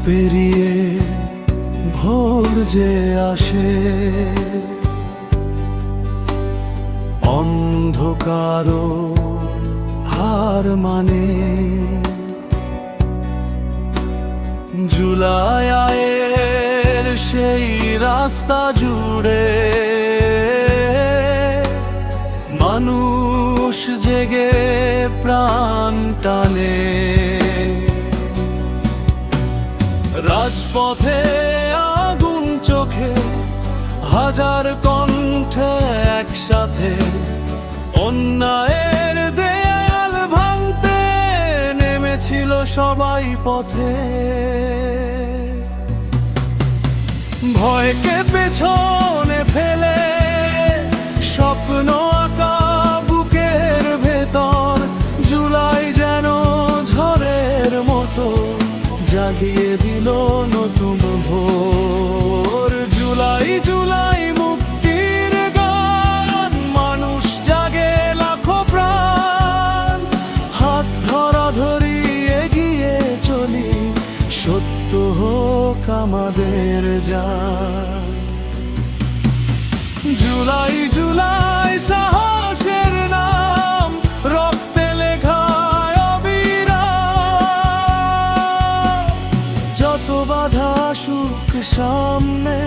পেরিয়ে ভোর যে আসে, অন্ধকারও হার মানে। জুলাইয়ের সেই রাস্তা জুড়ে মানুষ জেগে প্রাণ টানে। রাজপথে আগুন চোখে হাজার কণ্ঠে একসাথে অন্যায়ের দেয়াল ভাঙতে নেমেছিল সবাই পথে। ভয়কে পেছনে ফেলে স্বপ্ন আঁকা বুকের ভেতর, জুলাই যেন ঝড়ের মতো জাগিয়ে দিল নতুন ভোর। জুলাই জুলাই মুক্তির গান, মানুষ জাগে লাখো প্রাণ। হাত ধরা ধরি এগিয়ে চলি, সত্য হোক আমাদের জান। জুলাই জুলাই সাহসের নাম, রক্তে লেখায় অবিরাম। যত বাধা আসুক সামনে,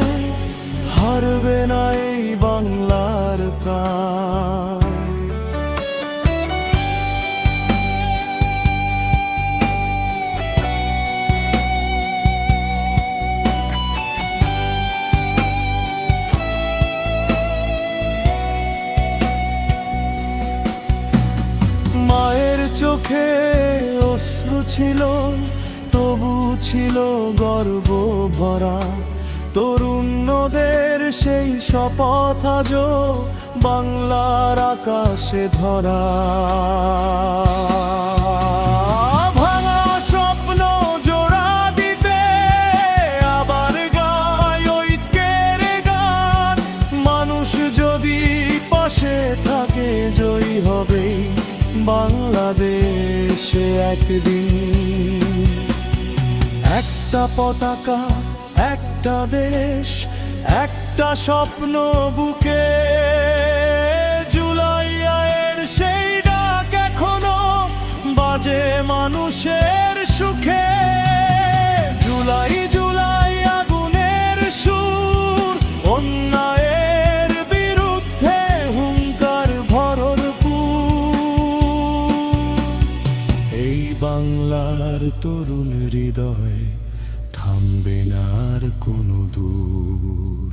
হারবে না এই বাংলার প্রাণ। মায়ের চোখে অশ্রু ছিল, তবু ছিল গর্ব ভরা। তরুণদের সেই শপথ আজও বাংলার আকাশে ধরা। ভাঙা স্বপ্ন জোড়া দিতে আবার গায় ঐক্যের গান। মানুষ যদি পাশে থাকে জয়ী হবে বাংলাদেশে একদিন। একটা পতাকা, একটা দেশ, একটা স্বপ্ন বুকে। জুলাইয়ের সেই ডাক এখনো বাজে মানুষের সুখে। জুলাই জুলাই আগুনের সুর, অন্যায়ের বিরুদ্ধে হুঙ্কার ভরপুর। এই বাংলার তরুণ হৃদয় থামবে না আর কোনো দূর।